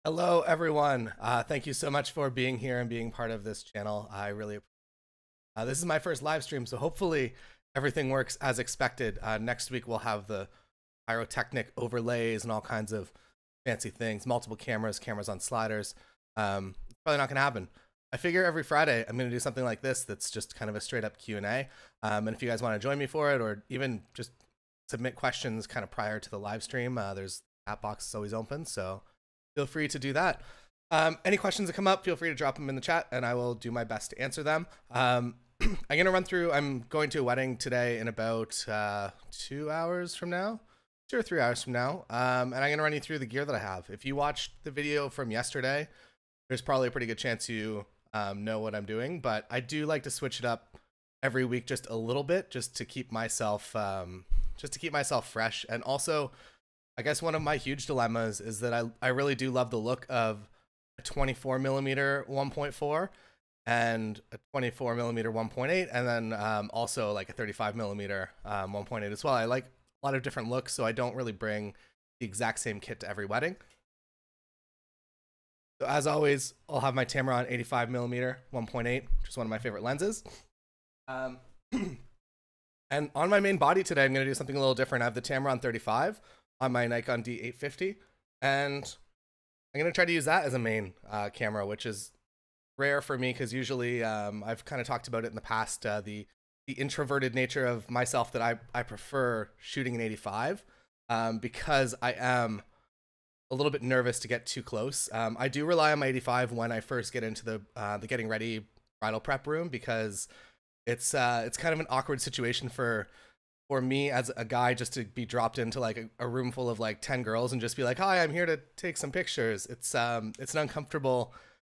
Hello, everyone. Thank you so much for being here and being part of this channel. I really this is my first live stream, so hopefully everything works as expected. Next week we'll have the pyrotechnic overlays and all kinds of fancy things, multiple cameras, cameras on sliders. It's probably not going to happen. I figure every Friday I'm going to do something like this that's just kind of a straight up Q&A. And if you guys want to join me for it, or even just submit questions kind of prior to the live stream, there's chat box is always open, so feel free to do that. Any questions that come up, feel free to drop them in the chat and I will do my best to answer them. I'm going to run through, I'm going to a wedding today in about 2 hours from now, 2 or 3 hours from now. And I'm going to run you through the gear that I have. If you watched the video from yesterday, there's probably a pretty good chance you know what I'm doing, but I do like to switch it up every week just a little bit, just to keep myself fresh. And also, I guess one of my huge dilemmas is that I really do love the look of a 24mm 1.4 and a 24mm 1.8, and then also like a 35mm 1.8 as well. I like a lot of different looks, so I don't really bring the exact same kit to every wedding. So as always, I'll have my Tamron 85mm 1.8, which is one of my favorite lenses. And on my main body today, I'm going to do something a little different. I have the Tamron 35 on my Nikon D850, and I'm going to try to use that as a main camera, which is rare for me because usually I've kind of talked about it in the past, the introverted nature of myself, that I prefer shooting an 85 because I am a little bit nervous to get too close. I do rely on my 85 when I first get into the getting ready bridal prep room, because it's kind of an awkward situation for me as a guy just to be dropped into like a room full of like 10 girls and just be like, hi, I'm here to take some pictures. It's an uncomfortable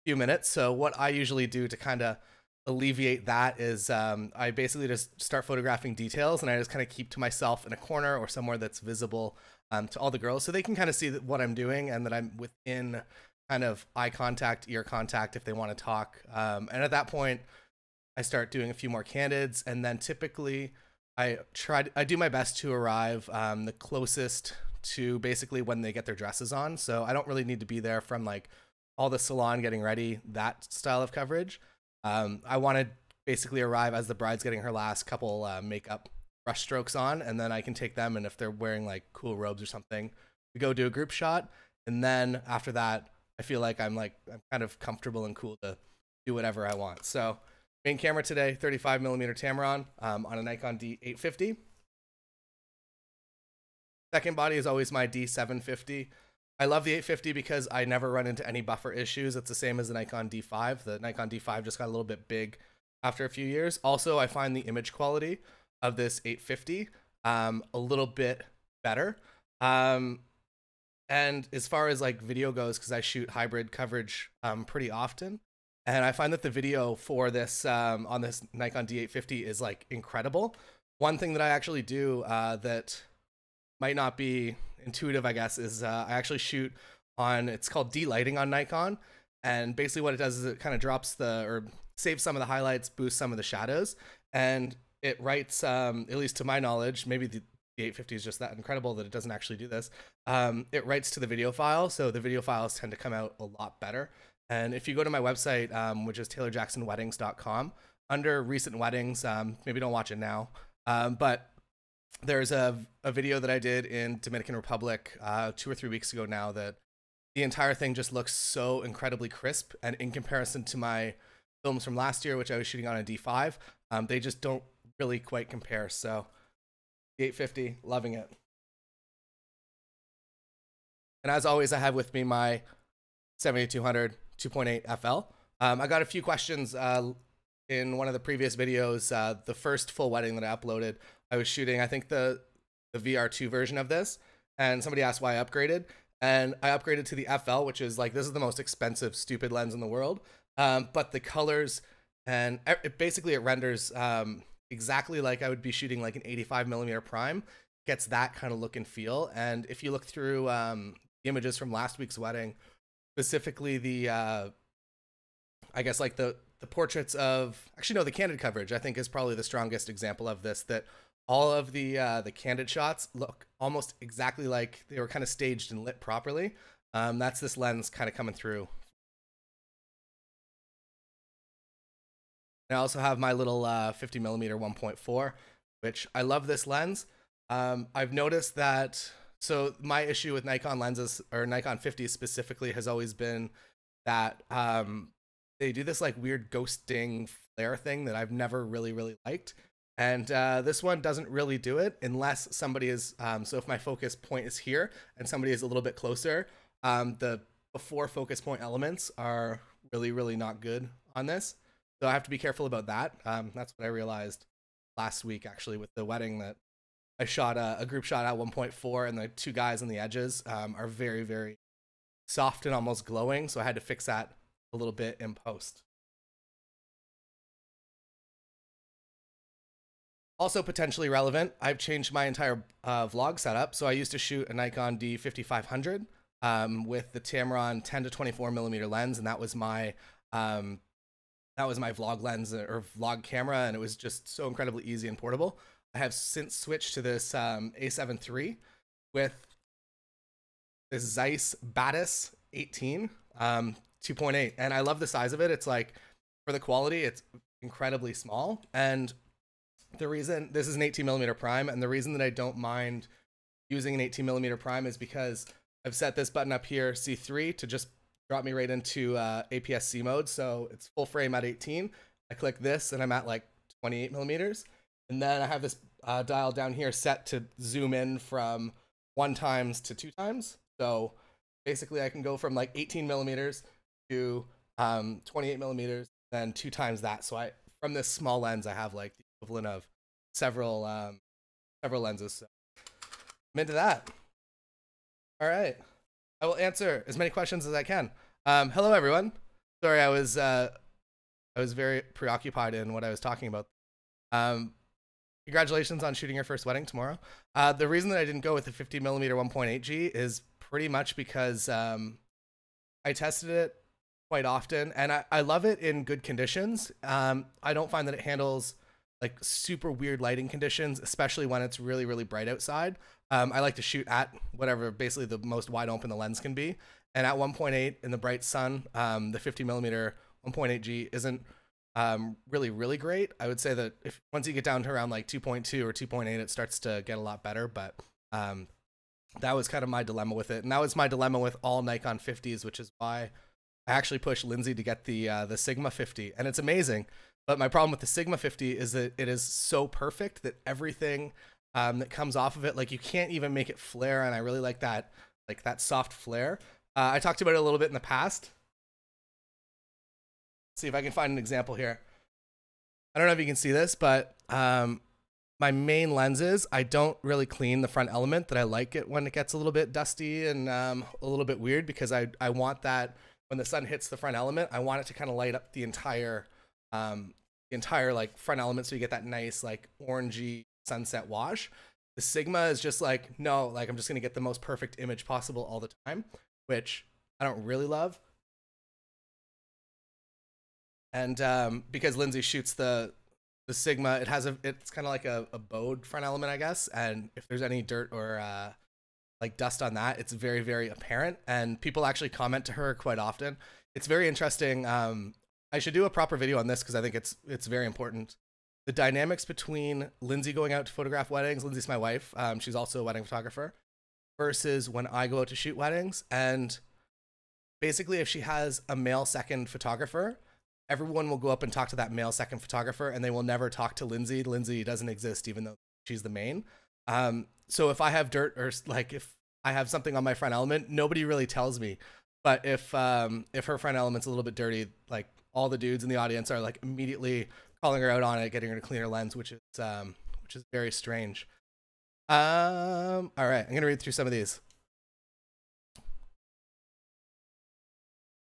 few minutes. So what I usually do to kind of alleviate that is I basically just start photographing details, and I just kind of keep to myself in a corner or somewhere that's visible to all the girls, so they can kind of see what I'm doing and that I'm within kind of eye contact, ear contact if they want to talk. And at that point, I start doing a few more candids, and then typically I do my best to arrive the closest to basically when they get their dresses on. So I don't really need to be there from like all the salon getting ready, that style of coverage. I want to basically arrive as the bride's getting her last couple makeup brush strokes on, and then I can take them, and if they're wearing like cool robes or something, we go do a group shot. And then after that, I feel like I'm kind of comfortable and cool to do whatever I want. So main camera today, 35mm Tamron on a Nikon D850. Second body is always my D750. I love the 850 because I never run into any buffer issues. It's the same as the Nikon D5. The Nikon D5 just got a little bit big after a few years. Also, I find the image quality of this 850 a little bit better. And as far as like video goes, because I shoot hybrid coverage pretty often, and I find that the video for this on this Nikon D850 is like incredible. One thing that I actually do that might not be intuitive, I guess, is I actually shoot on, it's called D-lighting on Nikon. And basically what it does is it kind of drops or saves some of the highlights, boosts some of the shadows. And it writes, at least to my knowledge, maybe the 850 is just that incredible that it doesn't actually do this. It writes to the video file. So the video files tend to come out a lot better. And if you go to my website, which is taylorjacksonweddings.com, under recent weddings, maybe don't watch it now, but there's a video that I did in Dominican Republic 2 or 3 weeks ago now that the entire thing just looks so incredibly crisp. And in comparison to my films from last year, which I was shooting on a D5, they just don't really quite compare. So the 850, loving it. And as always, I have with me my 7200 2.8 FL. I got a few questions in one of the previous videos. The first full wedding that I uploaded, I was shooting, I think, the VR2 version of this, and somebody asked why I upgraded. And I upgraded to the FL, which is like, this is the most expensive, stupid lens in the world. But the colors, and basically it renders exactly like I would be shooting like an 85mm prime, gets that kind of look and feel. And if you look through the images from last week's wedding, specifically the, I guess like the portraits of, actually no, the candid coverage, I think is probably the strongest example of this, that all of the candid shots look almost exactly like they were kind of staged and lit properly. That's this lens kind of coming through. And I also have my little 50 millimeter 1.4, which I love this lens. I've noticed that, so my issue with Nikon lenses, or Nikon 50s specifically, has always been that they do this like weird ghosting flare thing that I've never really liked. And this one doesn't really do it unless somebody is, so if my focus point is here and somebody is a little bit closer, the before focus point elements are really not good on this. So I have to be careful about that. That's what I realized last week, actually, with the wedding, that I shot a group shot at 1.4, and the two guys on the edges are very soft and almost glowing. So I had to fix that a little bit in post. Also potentially relevant, I've changed my entire vlog setup. So I used to shoot a Nikon D5500 with the Tamron 10 to 24 millimeter lens, and that was my vlog lens or vlog camera, and it was just so incredibly easy and portable. I have since switched to this A7 III with this Zeiss Batis 18 2.8, and I love the size of it. It's like, for the quality, it's incredibly small, and the reason this is an 18 millimeter prime, and the reason that I don't mind using an 18 millimeter prime is because I've set this button up here, C3, to just drop me right into APS-C mode. So it's full frame at 18. I click this and I'm at like 28 millimeters. And then I have this dial down here set to zoom in from 1 times to 2 times. So basically I can go from like 18 millimeters to 28 millimeters, then 2 times that. So from this small lens, I have like the equivalent of several lenses. So I'm into that. All right. I will answer as many questions as I can. Hello, everyone. Sorry, I was very preoccupied in what I was talking about. Congratulations on shooting your first wedding tomorrow. The reason that I didn't go with the 50 millimeter 1.8G is pretty much because I tested it quite often, and I love it in good conditions. I don't find that it handles like super weird lighting conditions, especially when it's really bright outside. I like to shoot at whatever, basically the most wide open the lens can be. And at 1.8 in the bright sun, the 50 millimeter 1.8G isn't really great. I would say that once you get down to around like 2.2 or 2.8, it starts to get a lot better. But that was kind of my dilemma with it. And that was my dilemma with all Nikon 50s, which is why I actually pushed Lindsay to get the Sigma 50. And it's amazing. But my problem with the Sigma 50 is that it is so perfect that everything that comes off of it, like you can't even make it flare, and I really like that soft flare. I talked about it a little bit in the past. Let's see if I can find an example here. I don't know if you can see this, but my main lenses, I don't really clean the front element. That I like it when it gets a little bit dusty and a little bit weird, because I want that when the sun hits the front element, I want it to kind of light up the entire like front element, so you get that nice like orangey sunset wash. The Sigma is just like, no, like I'm just gonna get the most perfect image possible all the time, which I don't really love. And because Lindsay shoots the Sigma, it's kind of like a bowed front element, I guess, and if there's any dirt or like dust on that, it's very apparent, and people actually comment to her quite often. It's very interesting. I should do a proper video on this because I think it's very important. The dynamics between Lindsay going out to photograph weddings, Lindsay's my wife, she's also a wedding photographer, versus when I go out to shoot weddings. And basically, if she has a male second photographer, everyone will go up and talk to that male second photographer, and they will never talk to Lindsay. Lindsay doesn't exist, even though she's the main. So if I have dirt, or like if I have something on my front element, nobody really tells me. But if her front element's a little bit dirty, like all the dudes in the audience are like immediately calling her out on it, getting her to clean her lens, which is very strange. All right, I'm gonna read through some of these.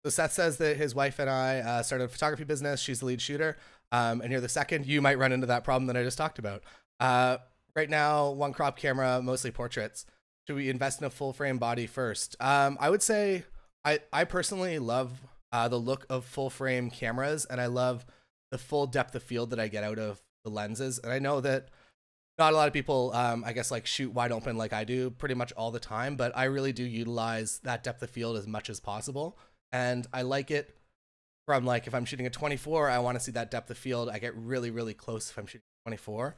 So Seth says that his wife and I started a photography business. She's the lead shooter, and you're the second. You might run into that problem that I just talked about. Right now, one crop camera, mostly portraits. Should we invest in a full frame body first? I would say I personally love the look of full frame cameras, and I love the full depth of field that I get out of the lenses. And I know that not a lot of people, I guess, like shoot wide open like I do pretty much all the time, but I really do utilize that depth of field as much as possible. And I like it from like, if I'm shooting a 24, I want to see that depth of field. I get really, really close if I'm shooting 24.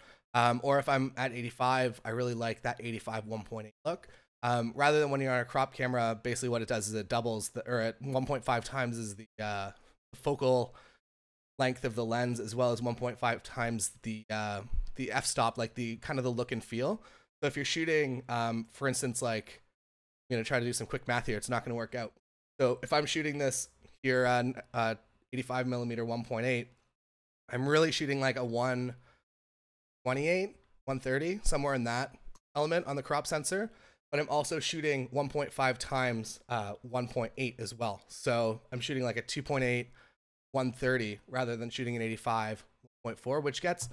Or if I'm at 85, I really like that 85 1.8 look. Rather than when you're on a crop camera, basically what it does is it doubles, or at 1.5 times is the focal length of the lens, as well as 1.5 times the f-stop, like the kind of the look and feel. So if you're shooting, for instance, like, I'm going to try to do some quick math here. It's not going to work out. So if I'm shooting this here on 85 millimeter 1.8, I'm really shooting like a 128, 130, somewhere in that element on the crop sensor. But I'm also shooting 1.5 times 1.8 as well. So I'm shooting like a 2.8, 130 rather than shooting an 85 1.4, which gets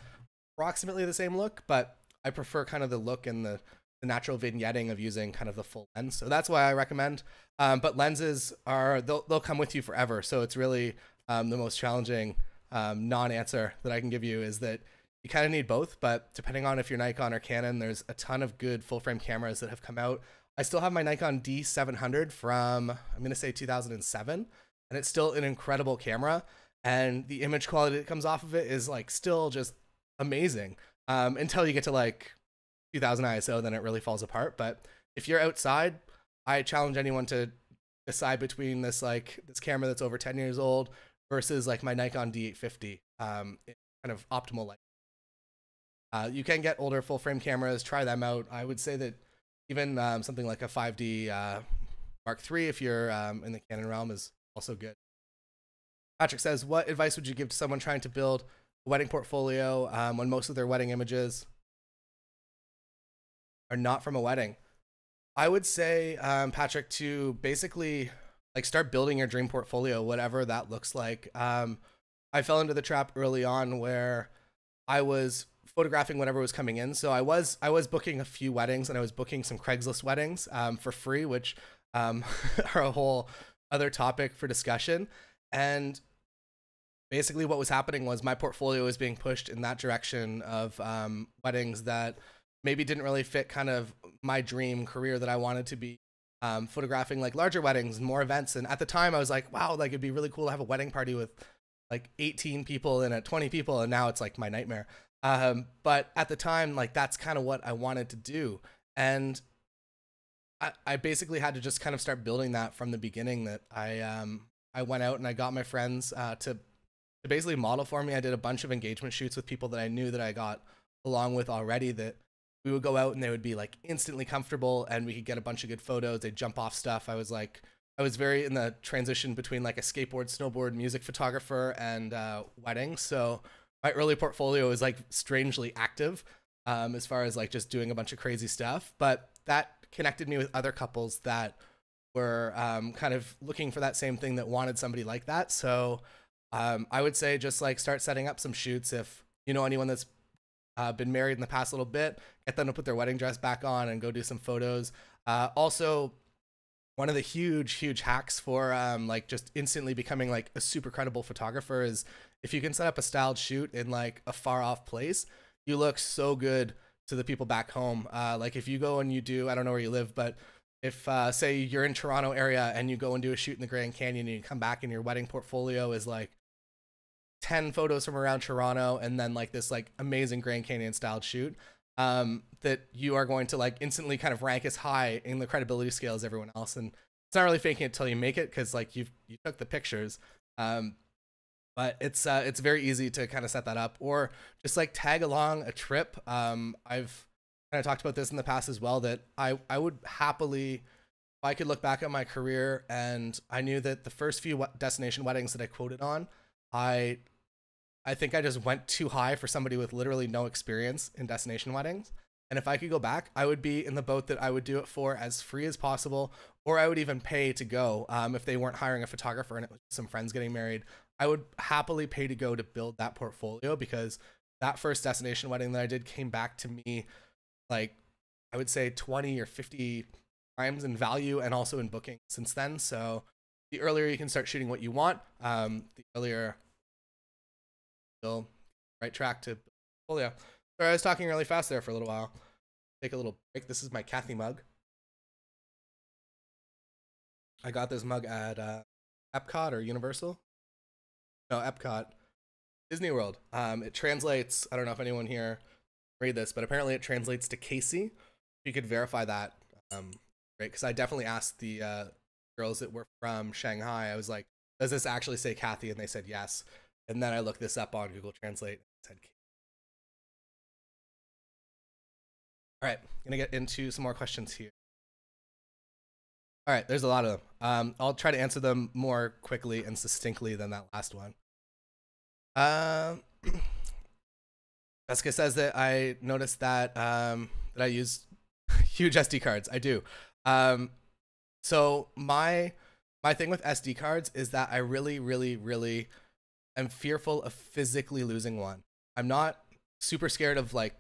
approximately the same look, but I prefer kind of the look and the natural vignetting of using kind of the full lens. So that's why I recommend. But lenses are, they'll come with you forever. So it's really the most challenging non-answer that I can give you is that you kind of need both, but depending on if you're Nikon or Canon, there's a ton of good full frame cameras that have come out. I still have my Nikon D700 from, I'm going to say 2007, and it's still an incredible camera. And the image quality that comes off of it is like still just amazing until you get to like 2000 ISO, then it really falls apart. But if you're outside, I challenge anyone to decide between this camera that's over 10 years old versus like my Nikon D850 kind of optimal light. You can get older full frame cameras, try them out. I would say that even something like a 5D Mark III, if you're in the Canon realm, is also good. Patrick says, what advice would you give to someone trying to build a wedding portfolio when most of their wedding images are not from a wedding? I would say, Patrick, to basically like start building your dream portfolio, whatever that looks like. I fell into the trap early on where I was photographing whatever was coming in. So I was booking a few weddings, and I was booking some Craigslist weddings for free, which are a whole other topic for discussion. And basically what was happening was my portfolio was being pushed in that direction of weddings that maybe didn't really fit kind of my dream career that I wanted to be photographing, like larger weddings and more events. And at the time I was like, wow, like it'd be really cool to have a wedding party with like 18 people and 20 people. And now it's like my nightmare. But at the time, like that's kind of what I wanted to do. And I basically had to just kind of start building that from the beginning. That I went out and I got my friends to basically model for me. I did a bunch of engagement shoots with people that I knew that I got along with already, that we would go out and they would be like instantly comfortable and we could get a bunch of good photos. They'd jump off stuff. I was very in the transition between like a skateboard, snowboard, music photographer and wedding. So my early portfolio is like strangely active as far as like just doing a bunch of crazy stuff. But that connected me with other couples that were kind of looking for that same thing, that wanted somebody like that. So I would say just like start setting up some shoots. If you know anyone that's been married in the past little bit, get them to put their wedding dress back on and go do some photos. Also, one of the huge hacks for like just instantly becoming like a super credible photographer is if you can set up a styled shoot in like a far off place, you look so good to the people back home. Like if you go and you do, I don't know where you live, but if say you're in Toronto area and you go and do a shoot in the Grand Canyon and you come back and your wedding portfolio is like 10 photos from around Toronto and then like this like amazing Grand Canyon styled shoot, that you are going to like instantly kind of rank as high in the credibility scale as everyone else. And it's not really faking it till you make it, because like you took the pictures. But it's very easy to kind of set that up, or just like tag along a trip. I've kind of talked about this in the past as well, that I would happily, if I could look back at my career and I knew that the first few destination weddings that I quoted on, I think I just went too high for somebody with literally no experience in destination weddings. And if I could go back, I would be in the boat that I would do it for as free as possible, or I would even pay to go. If they weren't hiring a photographer and it was some friends getting married, I would happily pay to go to build that portfolio, because that first destination wedding that I did came back to me like, I would say 20 or 50 times in value and also in booking since then. So the earlier you can start shooting what you want, the earlier you'll right track to portfolio. Sorry, I was talking really fast there for a little while. Take a little break. This is my Kathy mug. I got this mug at Epcot or Universal. No, Epcot. Disney World. It translates, I don't know if anyone here read this, but apparently it translates to Casey. If you could verify that, great. Because I definitely asked the girls that were from Shanghai, I was like, does this actually say Kathy? And they said yes. And then I looked this up on Google Translate and it said Kathy. All right, gonna get into some more questions here. All right, there's a lot of them. I'll try to answer them more quickly and succinctly than that last one. Jessica says that I noticed that that I use huge SD cards. I do. So my thing with SD cards is that I really am fearful of physically losing one. I'm not super scared of like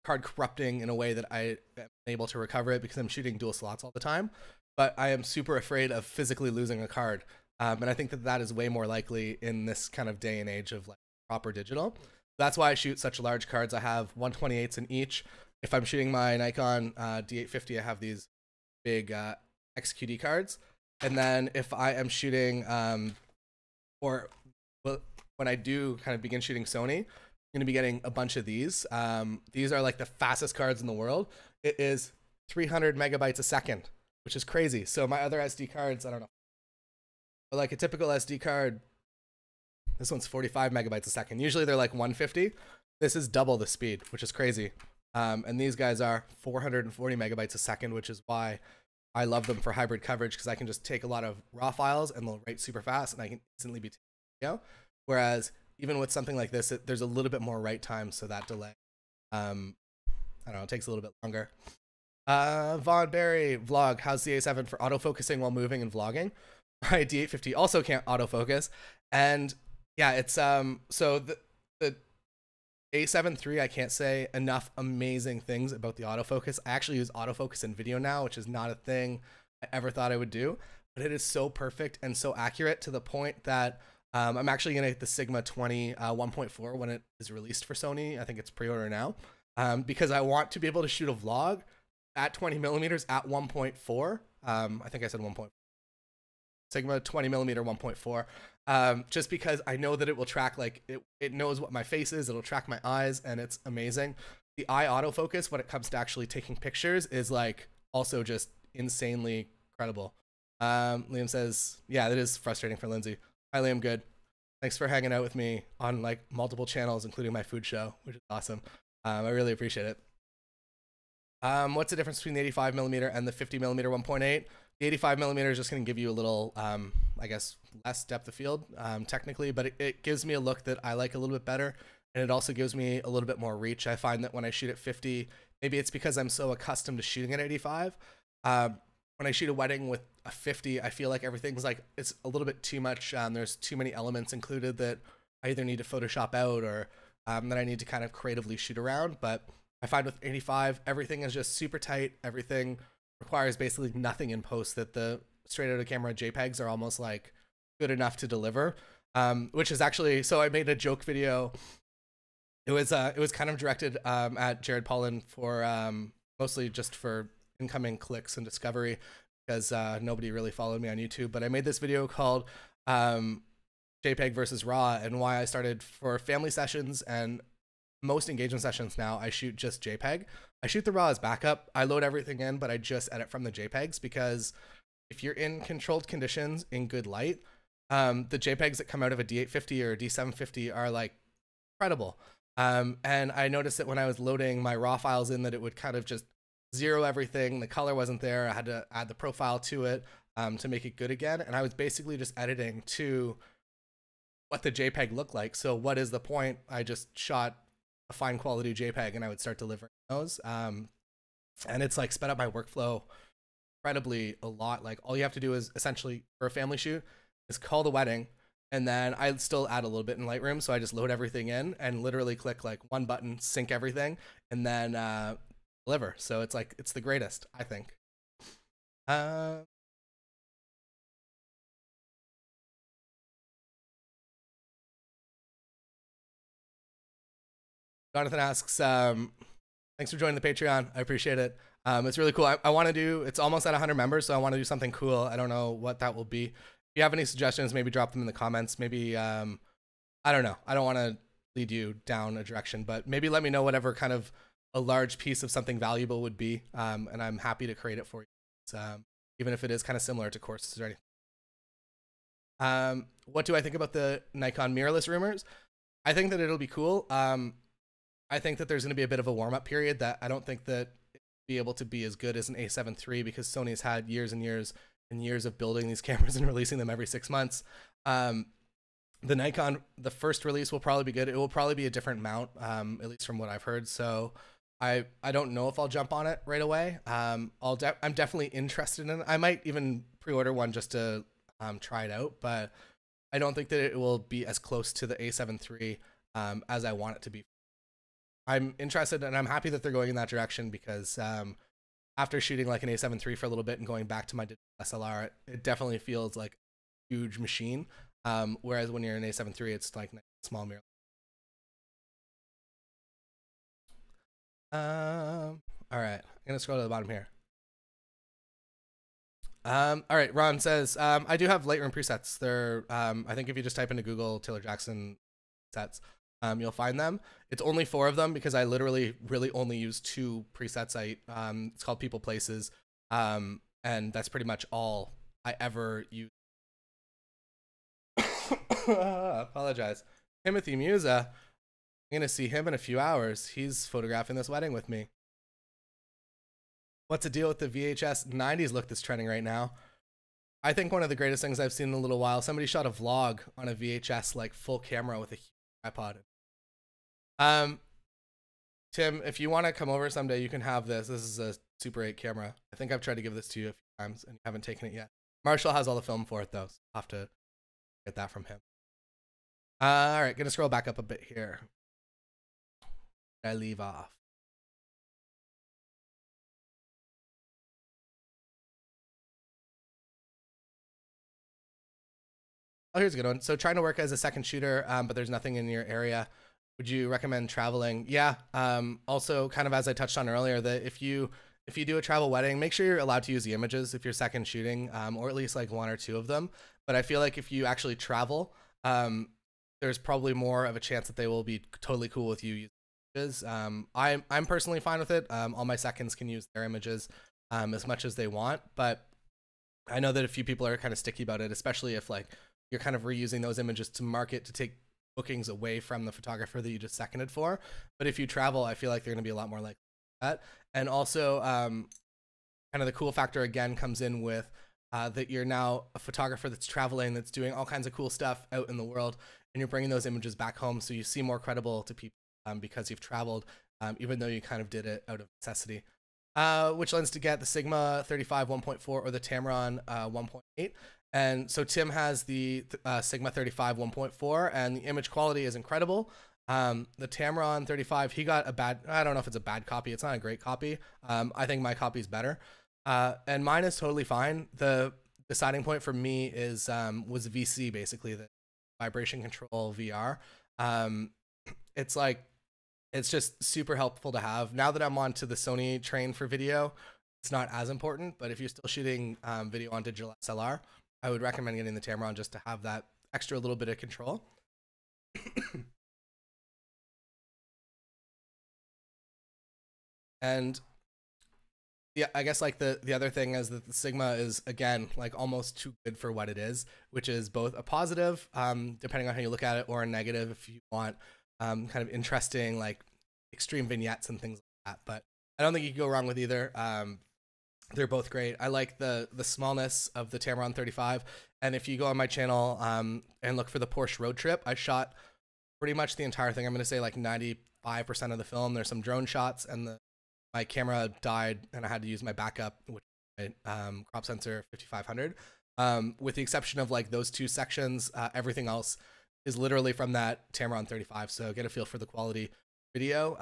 card corrupting in a way that I am able to recover it because I'm shooting dual slots all the time, but I am super afraid of physically losing a card. And I think that that is way more likely in this kind of day and age of like proper digital. That's why I shoot such large cards. I have 128s in each. If I'm shooting my Nikon D850, I have these big XQD cards. And then if I am shooting, or when I do kind of begin shooting Sony, I'm going to be getting a bunch of these. These are like the fastest cards in the world. It is 300 megabytes a second, which is crazy. So my other SD cards, I don't know. But like a typical SD card, this one's 45 megabytes a second. Usually they're like 150. This is double the speed, which is crazy. And these guys are 440 megabytes a second, which is why I love them for hybrid coverage, because I can just take a lot of raw files and they'll write super fast and I can instantly be taking video. Whereas even with something like this, there's a little bit more write time, so that delay, I don't know, it takes a little bit longer. Vaughn Berry vlog, how's the A7 for autofocusing while moving and vlogging? My D850 also can't autofocus, and yeah, it's so the A7 III, I can't say enough amazing things about the autofocus. I actually use autofocus in video now, which is not a thing I ever thought I would do, but it is so perfect and so accurate to the point that I'm actually going to get the Sigma 20 1.4 when it is released for Sony. I think it's pre-order now, because I want to be able to shoot a vlog at 20 millimeters at 1.4. I think I said 1.4. Sigma 20 millimeter 1.4. Just because I know that it will track, like it knows what my face is. It'll track my eyes, and it's amazing. The eye autofocus when it comes to actually taking pictures is like also just insanely incredible. Liam says, yeah, that is frustrating for Lindsay. Hi, Liam. Good. Thanks for hanging out with me on like multiple channels, including my food show, which is awesome. I really appreciate it. What's the difference between the 85 millimeter and the 50 millimeter 1.8? The 85 millimeter is just going to give you a little, I guess, less depth of field, technically, but it gives me a look that I like a little bit better. And it also gives me a little bit more reach. I find that when I shoot at 50, maybe it's because I'm so accustomed to shooting at 85. When I shoot a wedding with a 50, I feel like everything's like, it's a little bit too much. There's too many elements included that I either need to Photoshop out or that I need to kind of creatively shoot around. But I find with 85, everything is just super tight. Everything requires basically nothing in post, that the straight out of camera JPEGs are almost like good enough to deliver, which is actually, so I made a joke video. It was kind of directed at Jared Pollan for mostly just for incoming clicks and discovery, because nobody really followed me on YouTube. But I made this video called JPEG versus RAW, and why I started for family sessions and most engagement sessions now, I shoot just JPEG. I shoot the RAW as backup. I load everything in, but I just edit from the JPEGs, because if you're in controlled conditions in good light, the JPEGs that come out of a D850 or a D750 are like incredible. And I noticed that when I was loading my RAW files in, that it would kind of just zero everything. The color wasn't there. I had to add the profile to it to make it good again. And I was basically just editing to what the JPEG looked like. So what is the point? I just shot a fine quality JPEG and I would start delivering those. And it's like sped up my workflow incredibly a lot. Like all you have to do is essentially for a family shoot is call the wedding, and then I still add a little bit in Lightroom. So I just load everything in and literally click like one button, sync everything, and then deliver. So it's like, it's the greatest, I think. Jonathan asks, thanks for joining the Patreon. I appreciate it. It's really cool. I want to do, it's almost at 100 members, so I want to do something cool. I don't know what that will be. If you have any suggestions, maybe drop them in the comments. Maybe, I don't know. I don't want to lead you down a direction, but maybe let me know whatever kind of a large piece of something valuable would be. And I'm happy to create it for you. Even if it is kind of similar to courses or anything. What do I think about the Nikon mirrorless rumors? I think that it'll be cool. I think that there's going to be a bit of a warm-up period that I don't think that it'll be able to be as good as an A7 III because Sony's had years and years and years of building these cameras and releasing them every 6 months. The Nikon, the first release will probably be good. It will probably be a different mount, at least from what I've heard. So I don't know if I'll jump on it right away. I'm definitely interested in it. I might even pre-order one just to try it out, but I don't think that it will be as close to the A7 III as I want it to be. I'm interested and I'm happy that they're going in that direction because after shooting like an A7 III for a little bit and going back to my digital SLR, it definitely feels like a huge machine. Whereas when you're in A7 III, it's like a small mirror. All right, I'm gonna scroll to the bottom here. All right, Ron says, I do have Lightroom presets. They're, I think if you just type into Google Taylor Jackson sets, you'll find them. It's only 4 of them because I literally really only use 2 presets. It's called People Places. And that's pretty much all I ever use. Apologize. Timothy Musa. I'm gonna see him in a few hours. He's photographing this wedding with me. What's the deal with the VHS 90s look that's trending right now? I think one of the greatest things I've seen in a little while, somebody shot a vlog on a VHS like full camera with a huge tripod. Tim, if you want to come over someday, you can have this. This is a Super 8 camera. I think I've tried to give this to you a few times and you haven't taken it yet. Marshall has all the film for it though, so I'll have to get that from him. All right, gonna scroll back up a bit here. Did I leave off? Oh, here's a good one. So trying to work as a second shooter, but there's nothing in your area. Would you recommend traveling? Yeah. Also, kind of as I touched on earlier, that if you do a travel wedding, make sure you're allowed to use the images if you're second shooting, or at least like 1 or 2 of them. But I feel like if you actually travel, there's probably more of a chance that they will be totally cool with you using images. I'm personally fine with it. All my seconds can use their images as much as they want, but I know that a few people are kind of sticky about it, especially if like you're kind of reusing those images to market to take bookings away from the photographer that you just seconded for. But if you travel, I feel like they're going to be a lot more like that. And also kind of the cool factor again comes in with that you're now a photographer that's traveling, that's doing all kinds of cool stuff out in the world, and you're bringing those images back home, so you seem more credible to people because you've traveled, even though you kind of did it out of necessity. Which lens to get, the Sigma 35 1.4 or the Tamron 1.8? And so Tim has the Sigma 35 1.4, and the image quality is incredible. The Tamron 35, he got a bad, I don't know if it's a bad copy, it's not a great copy. I think my copy is better. And mine is totally fine. The deciding point for me is was VC, basically, the vibration control VR. It's like, it's just super helpful to have. Now that I'm on to the Sony train for video, it's not as important, but if you're still shooting video on digital SLR, I would recommend getting the Tamron just to have that extra little bit of control. And yeah, I guess like the other thing is that the Sigma is, again, like almost too good for what it is, which is both a positive, depending on how you look at it, or a negative if you want kind of interesting, like extreme vignettes and things like that. But I don't think you can go wrong with either. They're both great. I like the smallness of the Tamron 35. And if you go on my channel and look for the Porsche road trip, I shot pretty much the entire thing. I'm going to say like 95% of the film. There's some drone shots, and my camera died and I had to use my backup, which is crop sensor 5500. With the exception of like those 2 sections, everything else is literally from that Tamron 35. So get a feel for the quality video.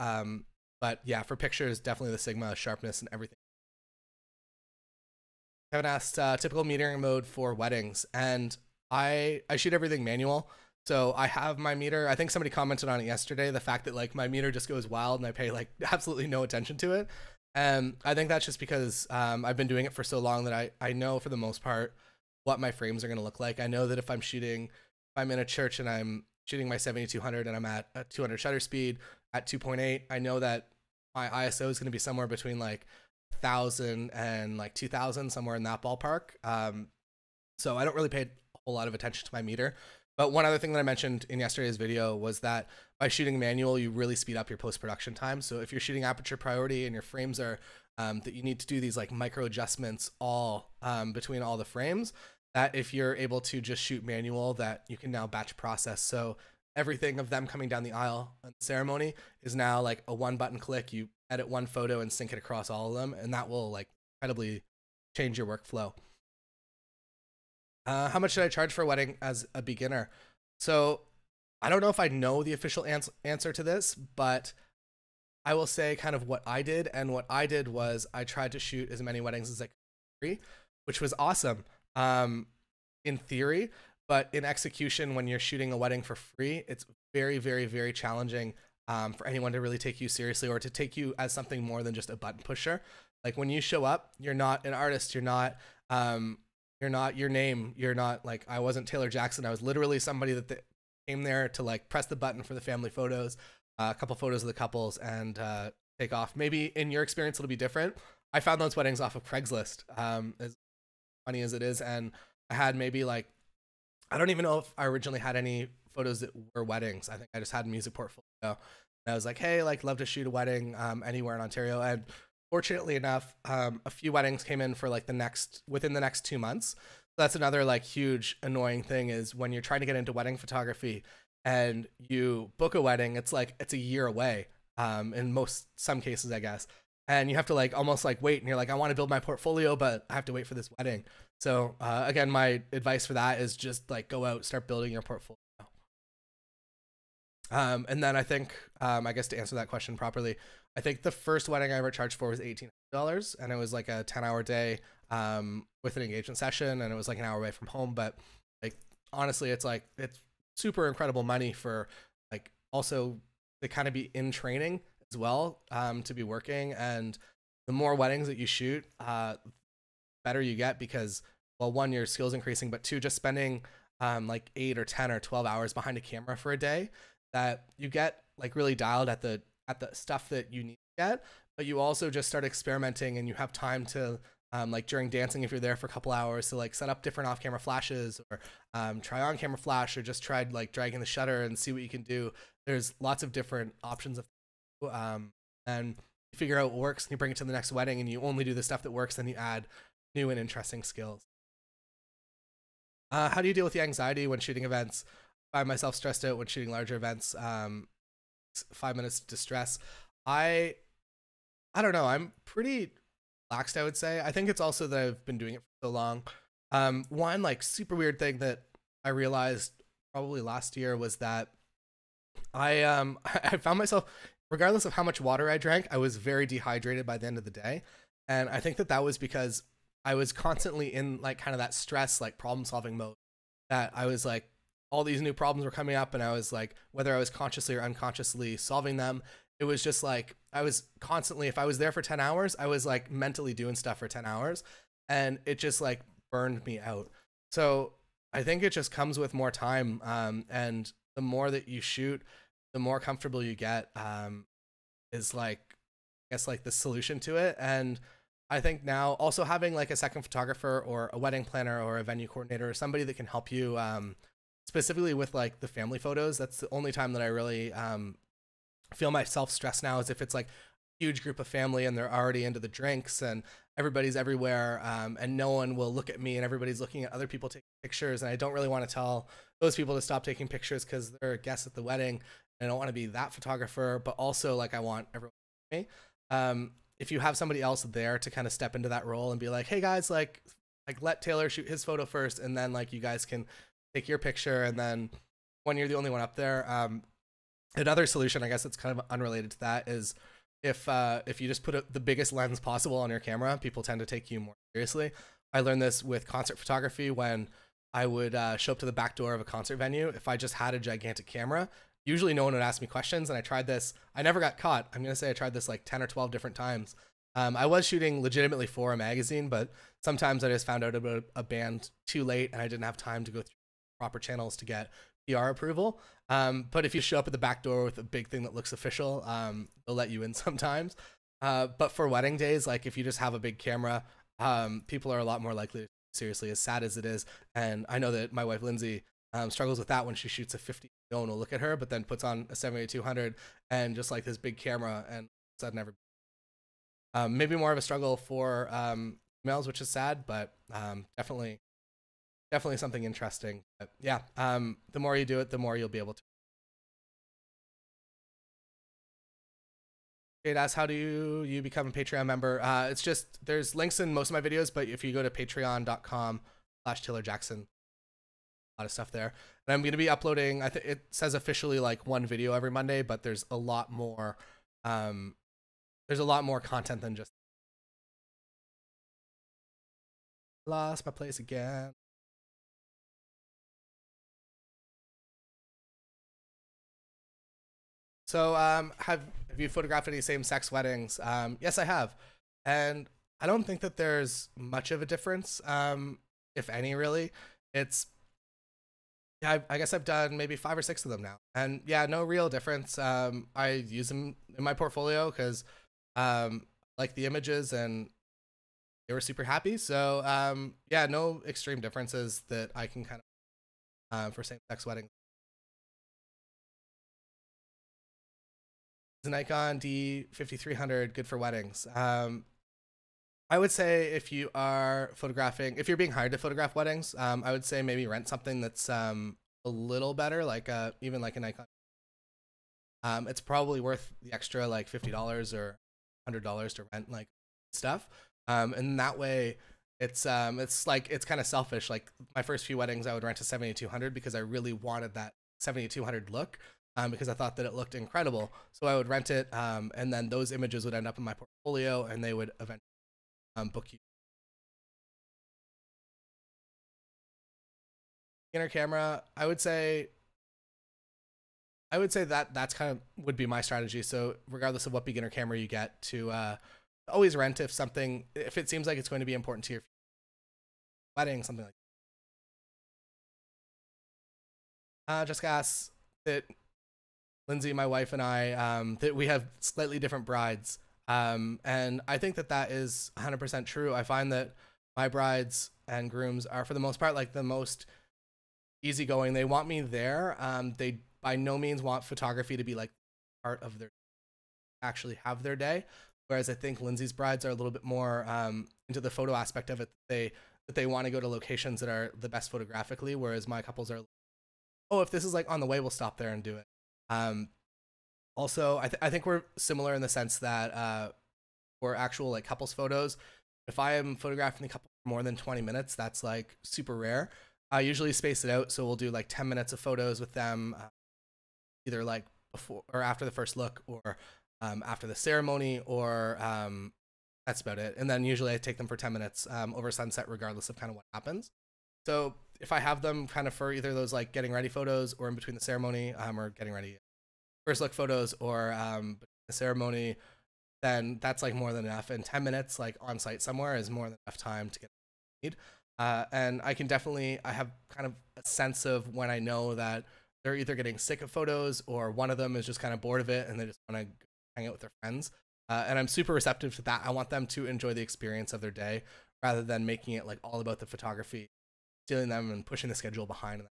But yeah, for pictures, definitely the Sigma sharpness and everything. Kevin asked typical metering mode for weddings, and I shoot everything manual. So I have my meter. I think somebody commented on it yesterday, the fact that like my meter just goes wild and I pay like absolutely no attention to it. And I think that's just because I've been doing it for so long that I know for the most part what my frames are going to look like. I know that if I'm in a church and I'm shooting my 7200 and I'm at a 200 shutter speed at 2.8, I know that my ISO is going to be somewhere between like 1000 and like 2000, somewhere in that ballpark. So I don't really pay a whole lot of attention to my meter. But one other thing that I mentioned in yesterday's video was that by shooting manual, you really speed up your post-production time. So if you're shooting aperture priority and your frames are that you need to do these like micro adjustments all between all the frames, that if you're able to just shoot manual, that you can now batch process. So everything of them coming down the aisle in the ceremony is now like a one button click. You edit one photo and sync it across all of them, and that will like incredibly change your workflow. How much should I charge for a wedding as a beginner? So I don't know if I know the official answer to this, but I will say kind of what I did. And what I did was I tried to shoot as many weddings as I could, which was awesome in theory. But in execution, when you're shooting a wedding for free, it's very, very, very challenging for anyone to really take you seriously or to take you as something more than just a button pusher. Like when you show up, you're not an artist. You're not your name. You're not like, I wasn't Taylor Jackson. I was literally somebody that came there to like press the button for the family photos, a couple photos of the couples, and take off. Maybe in your experience, it'll be different. I found those weddings off of Craigslist, as funny as it is. And I had maybe like, I don't even know if I originally had any photos that were weddings. I think I just had a music portfolio. And I was like, hey, like love to shoot a wedding anywhere in Ontario. And fortunately enough, a few weddings came in for like within the next 2 months. That's another like huge annoying thing is when you're trying to get into wedding photography and you book a wedding, it's like it's a year away in some cases, I guess. And you have to like almost like wait, and you're like, I want to build my portfolio, but I have to wait for this wedding. So again, my advice for that is just like go out, start building your portfolio. And then I think, I guess to answer that question properly, I think the first wedding I ever charged for was $1,800, and it was like a 10-hour day with an engagement session, and it was like an hour away from home. But like honestly, it's super incredible money for like also to kind of be in training as well, to be working. And the more weddings that you shoot, better you get because, well, one, your skills increasing, but two, just spending like 8 or 10 or 12 hours behind a camera for a day, that you get like really dialed at the stuff that you need to get, but you also just start experimenting, and you have time to like during dancing, if you're there for a couple hours, to like set up different off-camera flashes or try on-camera flash, or just try like dragging the shutter and see what you can do. There's lots of different options of and you figure out what works, and you bring it to the next wedding, and you only do the stuff that works, then you add new and interesting skills. How do you deal with the anxiety when shooting events? I find myself stressed out when shooting larger events. 5 minutes distress. I don't know. I'm pretty relaxed, I would say. I think it's also that I've been doing it for so long. One like super weird thing that I realized probably last year was that I found myself, regardless of how much water I drank, I was very dehydrated by the end of the day. And I think that was because I was constantly in like kind of that stress, like problem solving mode, that I was like, all these new problems were coming up, and I was like, whether I was consciously or unconsciously solving them, it was just like, I was constantly, if I was there for 10 hours, I was like mentally doing stuff for 10 hours, and it just like burned me out. So I think it just comes with more time. And the more that you shoot, the more comfortable you get, is like, I guess like the solution to it. And I think now also having like a second photographer or a wedding planner or a venue coordinator or somebody that can help you, specifically with like the family photos, that's the only time that I really feel myself stressed now, is if it's like a huge group of family and they're already into the drinks and everybody's everywhere, and no one will look at me, and everybody's looking at other people taking pictures, and I don't really want to tell those people to stop taking pictures because they're guests at the wedding, and I don't want to be that photographer, but also like I want everyone to me. If you have somebody else there to kind of step into that role and be like, hey guys, like let Taylor shoot his photo first, and then like you guys can take your picture, and then when you're the only one up there. Another solution, I guess it's kind of unrelated to that, is if you just put the biggest lens possible on your camera, people tend to take you more seriously. I learned this with concert photography when I would show up to the back door of a concert venue. If I just had a gigantic camera, usually no one would ask me questions. And I tried this. I never got caught. I'm going to say I tried this like 10 or 12 different times. I was shooting legitimately for a magazine, but sometimes I just found out about a band too late and I didn't have time to go through proper channels to get PR approval. But if you show up at the back door with a big thing that looks official, they'll let you in sometimes. But for wedding days, like if you just have a big camera, people are a lot more likely to take it seriously, as sad as it is. And I know that my wife, Lindsay, struggles with that when she shoots a 50. No one will look at her, but then puts on a 7200 and just like this big camera, and sudden every maybe more of a struggle for males, which is sad, but definitely something interesting. But yeah, the more you do it, the more you'll be able to. Jade asks, how do you become a Patreon member? It's just, there's links in most of my videos, but if you go to patreon.com/TaylorJackson, a lot of stuff there. And I'm going to be uploading, I think it says officially like one video every Monday, but there's a lot more, content than just. Lost my place again. So have you photographed any same-sex weddings? Yes, I have. And I don't think that there's much of a difference, if any, really. It's, yeah, I guess I've done maybe 5 or 6 of them now. And yeah, no real difference. I use them in my portfolio because like the images and they were super happy. So yeah, no extreme differences that I can kind of for same-sex weddings. Is an Nikon D5300 good for weddings? I would say if you are photographing, if you're being hired to photograph weddings, I would say maybe rent something that's a little better, like even like a Nikon. It's probably worth the extra like $50 or $100 to rent like stuff. And that way it's like, it's kind of selfish. Like my first few weddings, I would rent a 7200 because I really wanted that 7200 look. Because I thought that it looked incredible. So I would rent it, and then those images would end up in my portfolio, and they would eventually book you. Beginner camera, I would say that that's kind of would be my strategy. So regardless of what beginner camera you get, to always rent if it seems like it's going to be important to your wedding, something like that. Jessica asks that Lindsay, my wife, and I, that we have slightly different brides. And I think that that is 100% true. I find that my brides and grooms are, for the most part, like the most easygoing. They want me there. They by no means want photography to be like part of their, actually have their day. Whereas I think Lindsay's brides are a little bit more into the photo aspect of it. That they want to go to locations that are the best photographically. Whereas my couples are, oh, if this is like on the way, we'll stop there and do it. Also, I think we're similar in the sense that for actual like couples photos, if I am photographing the couple for more than 20 minutes, that's like super rare. I usually space it out, so we'll do like 10 minutes of photos with them, either like before or after the first look, or after the ceremony, or that's about it. And then usually I take them for 10 minutes over sunset, regardless of kind of what happens. So if I have them kind of for either those like getting ready photos, or in between the ceremony, or getting ready first look photos, or the ceremony, then that's like more than enough. And 10 minutes like on site somewhere is more than enough time to get what I need. And I have kind of a sense of when I know that they're either getting sick of photos, or one of them is just kind of bored of it and they just want to hang out with their friends. And I'm super receptive to that. I want them to enjoy the experience of their day rather than making it like all about the photography, stealing them and pushing the schedule behind them.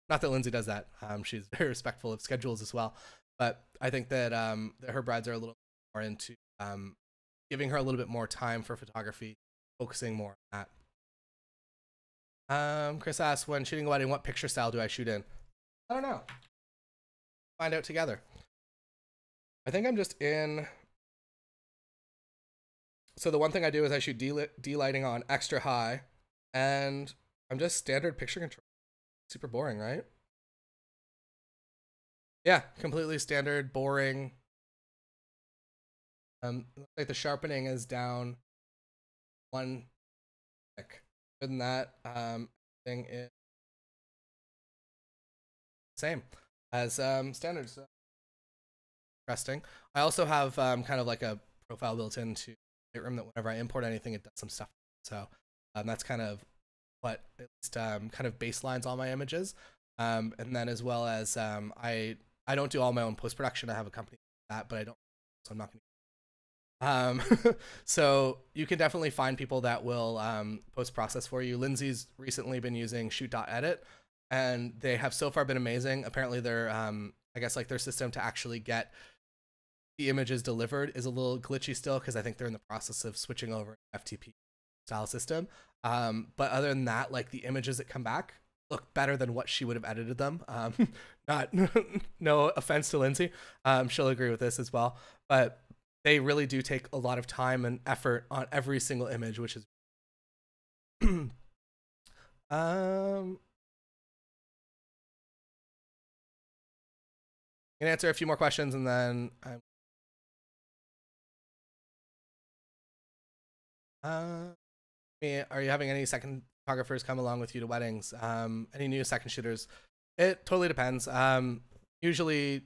Not that Lindsay does that. She's very respectful of schedules as well. But I think that her brides are a little more into giving her a little bit more time for photography, focusing more on that. Chris asks, when shooting a wedding, what picture style do I shoot in? I don't know. Find out together. I think I'm just in. So the one thing I do is I shoot D-lighting on extra high, and I'm just standard picture control. Super boring, right? Yeah, completely standard, boring. Like the sharpening is down one tick. Other than that, thing is same as standards. Interesting. I also have kind of like a profile built into Lightroom that whenever I import anything, it does some stuff. So that's kind of what at least kind of baselines all my images. And then as well as I don't do all my own post production. I have a company for that, but I don't. So I'm not going to. So you can definitely find people that will post process for you. Lindsay's recently been using shoot.edit, and they have so far been amazing. Apparently their I guess like their system to actually get the images delivered is a little glitchy still, because I think they're in the process of switching over FTP style system. But other than that, like the images that come back look better than what she would have edited them. Not no offense to Lindsay, she'll agree with this as well, but they really do take a lot of time and effort on every single image, which is can answer a few more questions, and then are you having any second photographers come along with you to weddings? Any new second shooters? It totally depends. Usually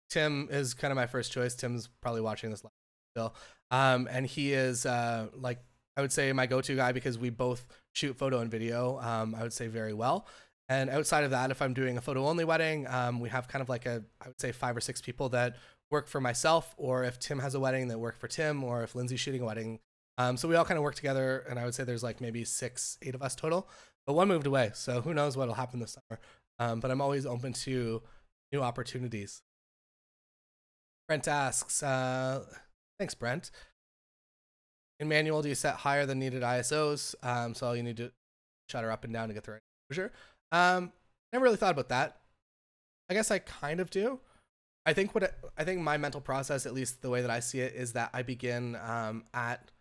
Tim is kind of my first choice. Tim's probably watching this live still. And he is like, I would say, my go-to guy, because we both shoot photo and video, I would say, very well. And outside of that, if I'm doing a photo only wedding, we have kind of like I would say 5 or 6 people that work for myself, or if Tim has a wedding, that work for Tim, or if Lindsay's shooting a wedding. So we all kind of work together, and I would say there's like maybe 6, 8 of us total, but one moved away. So who knows what'll happen this summer. But I'm always open to new opportunities. Brent asks, thanks, Brent. In manual, do you set higher than needed ISOs? So you need to shutter up and down to get the right exposure. Never really thought about that. I guess I kind of do. I think my mental process, at least the way that I see it, is that I begin at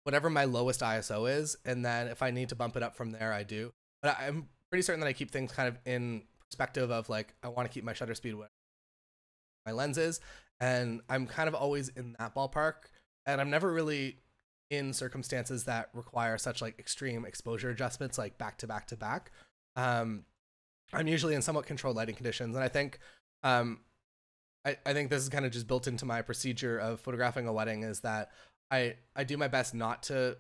whatever my lowest ISO is, and then if I need to bump it up from there, I do. But I'm pretty certain that I keep things kind of in perspective of like, I want to keep my shutter speed with my lenses, and I'm kind of always in that ballpark, and I'm never really in circumstances that require such like extreme exposure adjustments, like back to back to back. I'm usually in somewhat controlled lighting conditions, and I think I think this is kind of just built into my procedure of photographing a wedding, is that I do my best not to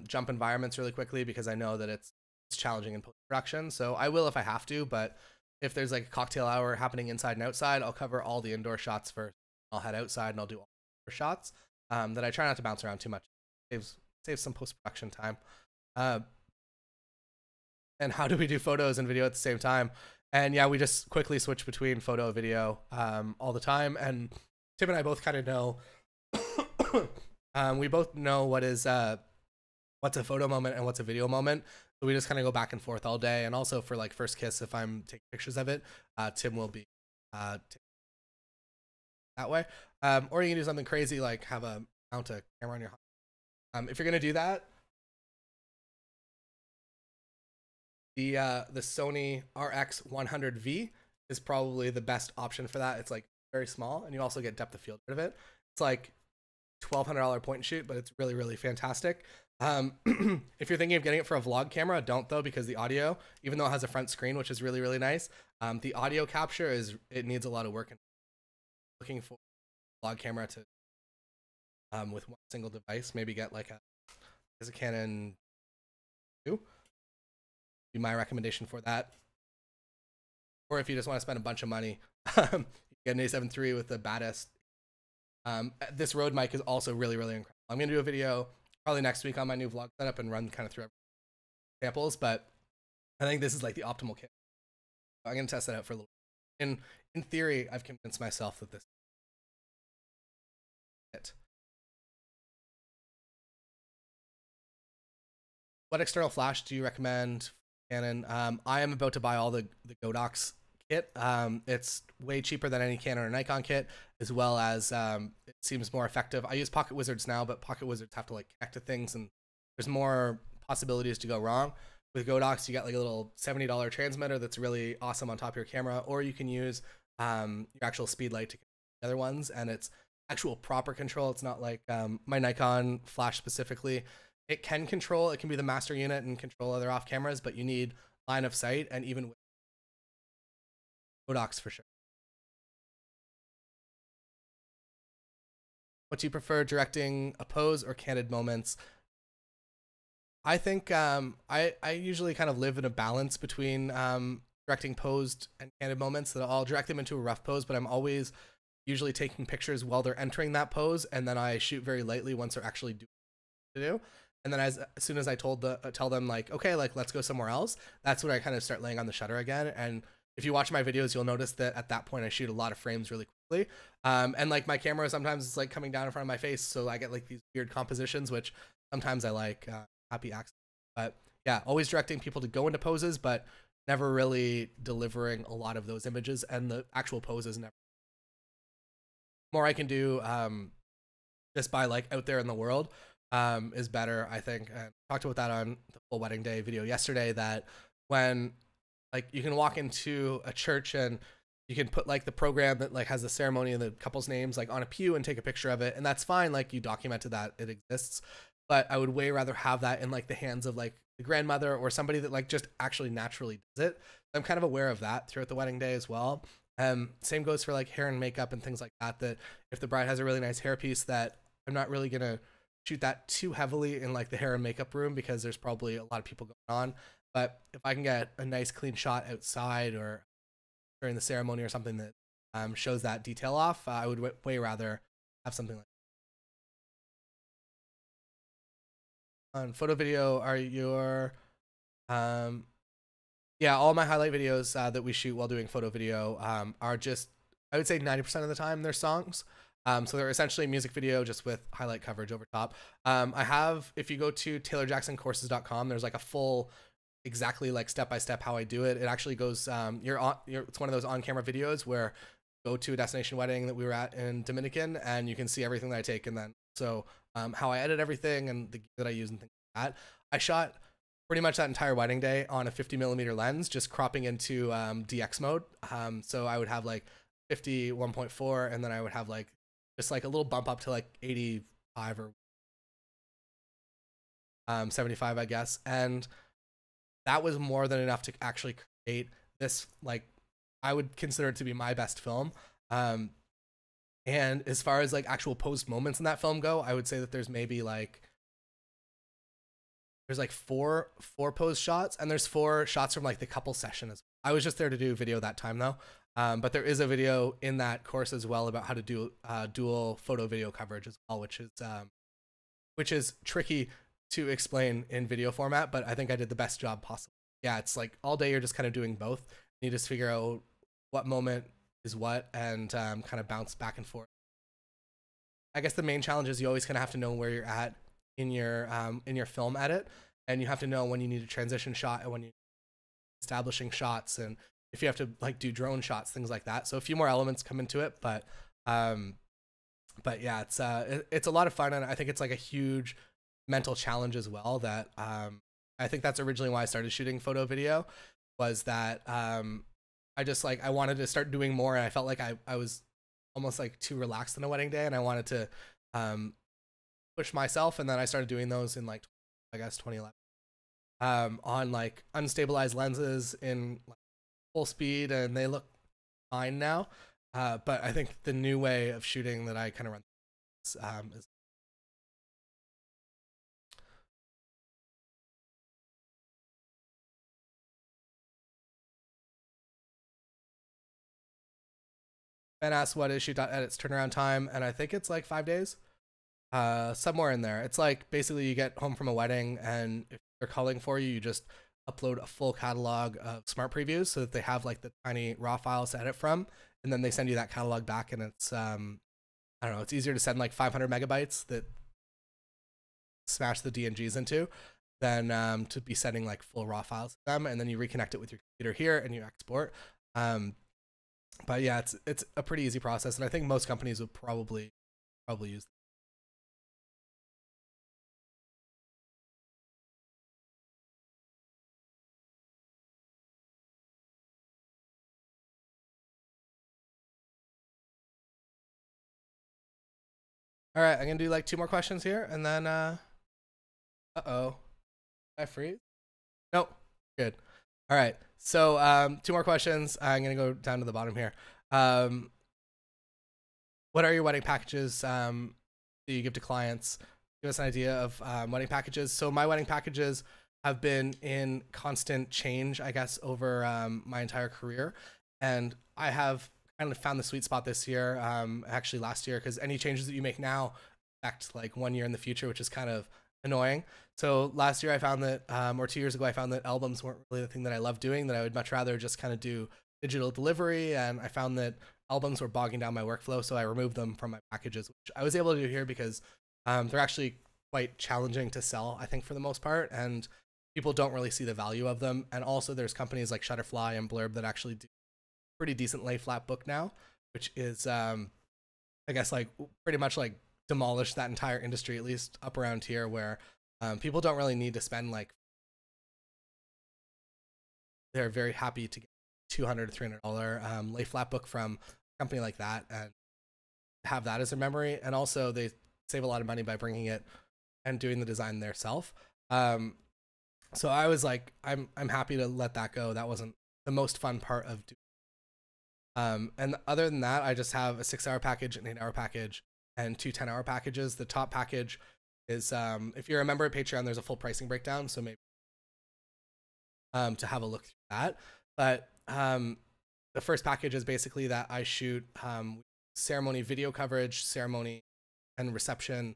jump environments really quickly, because I know that it's challenging in post-production. So I will if I have to, but if there's like a cocktail hour happening inside and outside, I'll cover all the indoor shots first. I'll head outside and I'll do all the shots that I try not to bounce around too much. Saves some post-production time. And how do we do photos and video at the same time? And yeah, we just quickly switch between photo and video all the time. And Tim and I both kind of know, we both know what is what's a photo moment and what's a video moment. So we just kind of go back and forth all day. And also for like first kiss, if I'm taking pictures of it, Tim will be that way. Or you can do something crazy like mount a camera on your if you're gonna do that, the Sony RX100V is probably the best option for that. It's like very small, and you also get depth of field out of it. It's like $1,200 point and shoot, but it's really, really fantastic. If you're thinking of getting it for a vlog camera, don't though, because the audio, even though it has a front screen, which is really, really nice, the audio capture it needs a lot of work. And looking for a vlog camera to with one single device, maybe get like a Canon 2. Be my recommendation for that. Or if you just want to spend a bunch of money, you get an A7 III with the baddest. This Rode mic is also really, really incredible. I'm gonna do a video probably next week on my new vlog setup and run kind of through samples, but I think this is like the optimal kit. I'm gonna test it out for a little bit. In theory, I've convinced myself that this is it. What external flash do you recommend, Canon? I am about to buy all the Godox kit. It's way cheaper than any Canon or Nikon kit, as well as it seems more effective. I use Pocket Wizards now, but Pocket Wizards have to like connect to things, and there's more possibilities to go wrong. With Godox, you got like a little $70 transmitter that's really awesome on top of your camera, or you can use your actual speed light to the other ones, and it's actual proper control. It's not like my Nikon flash specifically. It can control, it can be the master unit and control other off cameras, but you need line of sight, and even with Bodocs for sure. What do you prefer, directing a pose or candid moments? I think I usually kind of live in a balance between directing posed and candid moments. That I'll direct them into a rough pose, but I'm always usually taking pictures while they're entering that pose, and then I shoot very lightly once they're actually doing what to do. And then as soon as I tell them like, okay, like let's go somewhere else, that's when I kind of start laying on the shutter again. And if you watch my videos, you'll notice that at that point I shoot a lot of frames really quickly. And like my camera sometimes is like coming down in front of my face, so I get like these weird compositions, which sometimes I like. Happy accident. But yeah, always directing people to go into poses, but never really delivering a lot of those images, and the actual poses never. More I can do just by like out there in the world is better, I think. And I talked about that on the full wedding day video yesterday, that when like you can walk into a church and you can put like the program that like has the ceremony and the couple's names like on a pew and take a picture of it, and that's fine, like you documented that it exists. But I would way rather have that in like the hands of like the grandmother or somebody that like just actually naturally does it. I'm kind of aware of that throughout the wedding day as well. Same goes for like hair and makeup and things like that, that if the bride has a really nice hairpiece, that I'm not really gonna shoot that too heavily in like the hair and makeup room, because there's probably a lot of people going on. But if I can get a nice clean shot outside or during the ceremony or something that shows that detail off, I would way rather have something like that. On photo video, are your yeah, all my highlight videos that we shoot while doing photo video are just, I would say 90% of the time they're songs. So they're essentially music video just with highlight coverage over top. I have, if you go to taylorjacksoncourses.com, there's like a full, exactly like step-by-step how I do it. It actually goes, it's one of those on-camera videos where you go to a destination wedding that we were at in Dominican, and you can see everything that I take, and then so how I edit everything and the gear that I use and things like that. I shot pretty much that entire wedding day on a 50mm lens, just cropping into DX mode. So I would have like 50 1.4, and then I would have like just like a little bump up to like 85 or 75, I guess. And that was more than enough to actually create this, like, I would consider it to be my best film. And as far as like actual post moments in that film go, I would say that there's maybe like, there's like four pose shots, and there's 4 shots from like the couple session as well. I was just there to do video that time though. But there is a video in that course as well about how to do dual photo video coverage as well, which is tricky to explain in video format, but I think I did the best job possible. Yeah, it's like all day you're just kind of doing both. You just figure out what moment is what, and kind of bounce back and forth. I guess the main challenge is you always kind of have to know where you're at in your film edit, and you have to know when you need a transition shot and when you're establishing shots, and if you have to like do drone shots, things like that. So a few more elements come into it, but yeah, it's a lot of fun, and I think it's like a huge mental challenge as well. That I think that's originally why I started shooting photo video, was that I just like, I wanted to start doing more, and I felt like I was almost like too relaxed on a wedding day, and I wanted to push myself. And then I started doing those in like, I guess 2011 on like unstabilized lenses in like full speed, and they look fine now. But I think the new way of shooting that I kind of run is Ben asked what is shoot.edit's turnaround time, and I think it's like 5 days. Somewhere in there. It's like basically you get home from a wedding, and if they're calling for you, you just upload a full catalog of smart previews so that they have like the tiny raw files to edit from, and then they send you that catalog back, and it's I don't know, it's easier to send like 500 megabytes that smash the DNGs into than to be sending like full raw files to them, and then you reconnect it with your computer here and you export. But yeah, it's a pretty easy process, and I think most companies would probably use it. All right, I'm gonna do like 2 more questions here, and then uh-oh, did I freeze? Nope, good. All right. So two more questions. I'm gonna go down to the bottom here. Um, what are your wedding packages that you give to clients? Give us an idea of wedding packages. So my wedding packages have been in constant change, I guess, over my entire career, and I have kind of found the sweet spot this year, actually last year, because any changes that you make now affect like 1 year in the future, which is kind of annoying. So last year I found that, or 2 years ago, I found that albums weren't really the thing that I love doing, that I would much rather just kind of do digital delivery. And I found that albums were bogging down my workflow. So I removed them from my packages, which I was able to do here because they're actually quite challenging to sell, I think, for the most part. And people don't really see the value of them. And also there's companies like Shutterfly and Blurb that actually do pretty decent lay flat book now, which is, I guess, like pretty much like demolished that entire industry, at least up around here, where people don't really need to spend like, they're very happy to get $200 to $300 lay flat book from a company like that and have that as a memory. And also they save a lot of money by bringing it and doing the design themselves. So I was like, I'm happy to let that go. That wasn't the most fun part of doing. And other than that, I just have a 6-hour package, an 8-hour package, and 2 10-hour packages. The top package is, if you're a member at Patreon, there's a full pricing breakdown. So maybe to have a look through that. But the first package is basically that I shoot ceremony video coverage, ceremony and reception,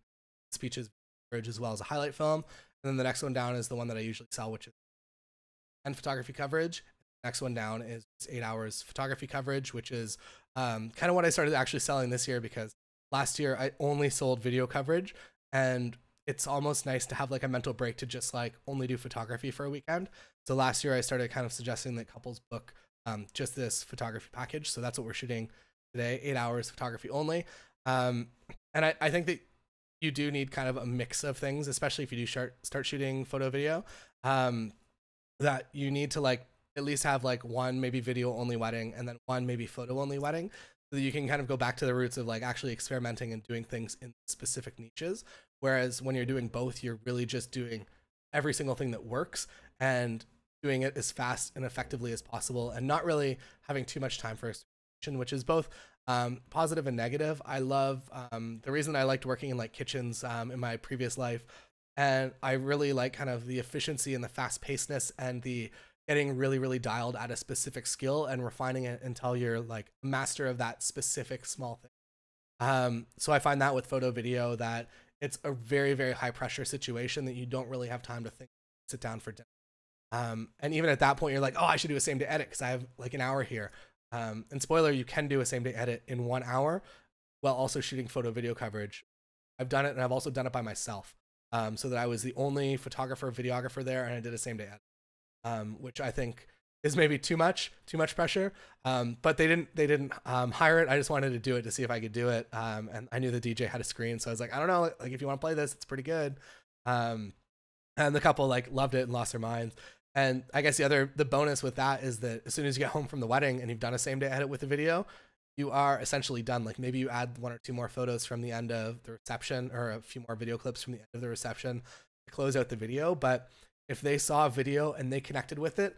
speeches coverage, as well as a highlight film. And then the next one down is the one that I usually sell, which is and photography coverage. The next one down is 8 hours photography coverage, which is kind of what I started actually selling this year, because last year I only sold video coverage, and it's almost nice to have like a mental break to just like only do photography for a weekend. So last year I started kind of suggesting that couples book just this photography package. So that's what we're shooting today, 8 hours photography only. And I think that you do need kind of a mix of things, especially if you do start shooting photo video, that you need to like at least have like one maybe video only wedding and then one maybe photo only wedding, so that you can kind of go back to the roots of like actually experimenting and doing things in specific niches. Whereas when you're doing both, you're really just doing every single thing that works and doing it as fast and effectively as possible, and not really having too much time for experimentation, which is both positive and negative. I love the reason I liked working in like kitchens in my previous life, and I really like kind of the efficiency and the fast pacedness and the getting really, really dialed at a specific skill and refining it until you're like a master of that specific small thing. So I find that with photo video that it's a very, very high pressure situation that you don't really have time to think, sit down for dinner. And even at that point, you're like, oh, I should do a same day edit because I have like an hour here. And spoiler, you can do a same day edit in 1 hour while also shooting photo video coverage. I've done it, and I've also done it by myself, so that I was the only photographer, videographer there, and I did a same day edit, which I think is maybe too much pressure. But they didn't hire it. I just wanted to do it to see if I could do it. And I knew the DJ had a screen, so I was like, I don't know, like if you want to play this, it's pretty good. And the couple like loved it and lost their minds. And I guess the bonus with that is that as soon as you get home from the wedding and you've done a same day edit with the video, you are essentially done. Like maybe you add 1 or 2 more photos from the end of the reception, or a few more video clips from the end of the reception to close out the video. But if they saw a video and they connected with it,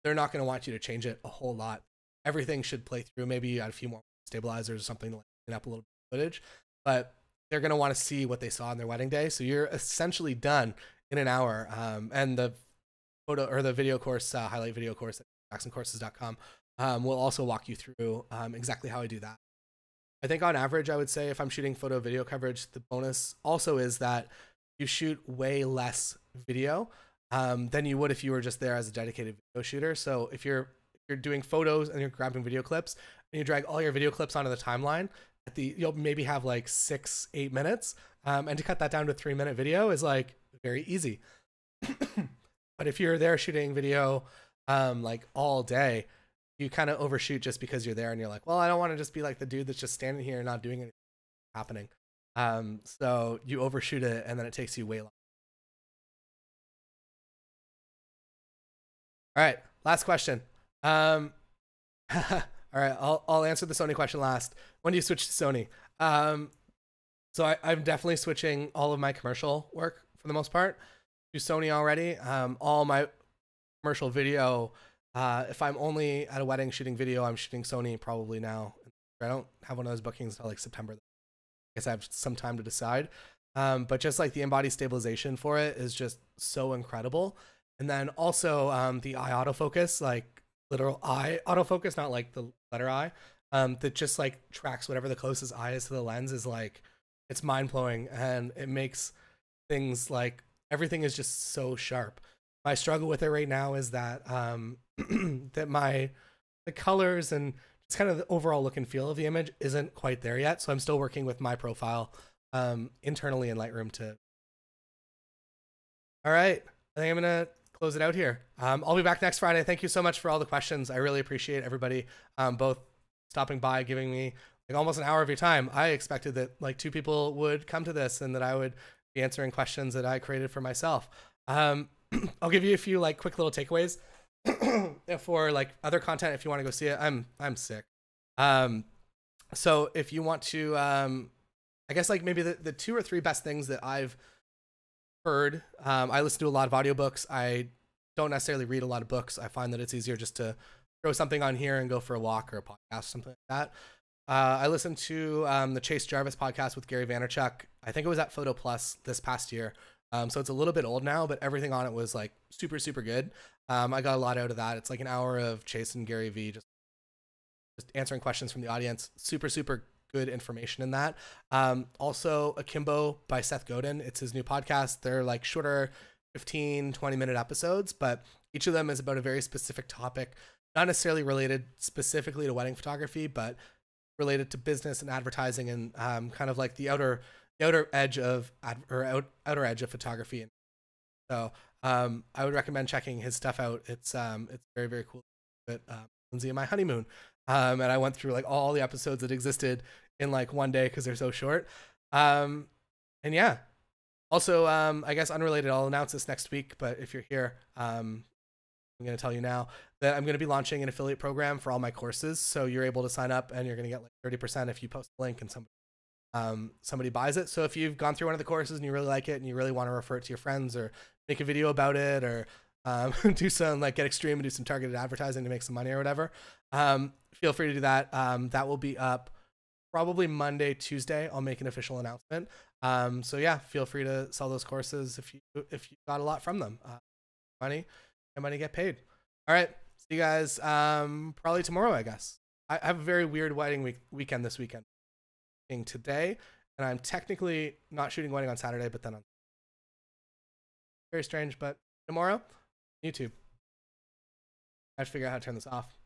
they're not going to want you to change it a whole lot. Everything should play through. Maybe you add a few more stabilizers or something to like clean up a little bit of footage, but they're going to want to see what they saw on their wedding day. So you're essentially done in an hour. And the photo or the video course, highlight video course at jacksoncourses.com, will also walk you through exactly how I do that. I think on average, I would say if I'm shooting photo video coverage, the bonus also is that you shoot way less video than you would if you were just there as a dedicated video shooter. So if you're doing photos and you're grabbing video clips and you drag all your video clips onto the timeline, you'll maybe have like 6-8 minutes, and to cut that down to a 3-minute video is like very easy. But if you're there shooting video like all day, you kind of overshoot just because you're there and you're like, well, I don't want to just be like the dude that's just standing here and not doing anything happening. So you overshoot it, and then it takes you way long. All right, last question. All right, I'll answer the Sony question last. When do you switch to Sony? So I'm definitely switching all of my commercial work for the most part to Sony already. All my commercial video If I'm only at a wedding shooting video, I'm shooting Sony probably now. I don't have one of those bookings until like September. I guess I have some time to decide. But just like the in-body stabilization for it is just so incredible. And then also the eye autofocus, like literal eye autofocus, not like the letter I, that just like tracks whatever the closest eye is to the lens is like, it's mind blowing, and it makes things like everything is just so sharp. My struggle with it right now is that that the colors and just kind of the overall look and feel of the image isn't quite there yet. So I'm still working with my profile internally in Lightroom to. All right, I think I'm gonna close it out here. I'll be back next Friday. Thank you so much for all the questions. I really appreciate everybody both stopping by, giving me like almost an hour of your time. I expected that like 2 people would come to this and that I would be answering questions that I created for myself. I'll give you a few like quick little takeaways for like other content if you want to go see it. I'm sick. So if you want to, I guess like maybe the 2 or 3 best things that I've heard. I listen to a lot of audiobooks. I don't necessarily read a lot of books. I find that it's easier just to throw something on here and go for a walk or a podcast, something like that. I listened to the Chase Jarvis podcast with Gary Vaynerchuk. I think it was at Photo Plus this past year. So it's a little bit old now, but everything on it was like super, super good. I got a lot out of that. It's like an hour of Chase and Gary V just answering questions from the audience. Super, super good information in that. Also Akimbo by Seth Godin. It's his new podcast. They're like shorter 15, 20-minute episodes, but each of them is about a very specific topic, not necessarily related specifically to wedding photography, but related to business and advertising and kind of like the outer edge of outer edge of photography. So I would recommend checking his stuff out. It's very, very cool. But Lindsay and my honeymoon, and I went through like all the episodes that existed in like one day because they're so short. And yeah, also I guess unrelated, I'll announce this next week, but if you're here, I'm going to tell you now that I'm going to be launching an affiliate program for all my courses. So you're able to sign up and you're going to get like 30% if you post a link and somebody buys it. So if you've gone through one of the courses and you really like it and you really want to refer it to your friends or make a video about it or do some like get extreme and do some targeted advertising to make some money or whatever, feel free to do that. That will be up probably Monday, Tuesday. I'll make an official announcement. So yeah, feel free to sell those courses if you got a lot from them. Money get paid. All right, see you guys probably tomorrow, I guess. I have a very weird wedding weekend this weekend. Today, and I'm technically not shooting wedding on Saturday, but then on very strange. But tomorrow, YouTube. I have to figure out how to turn this off.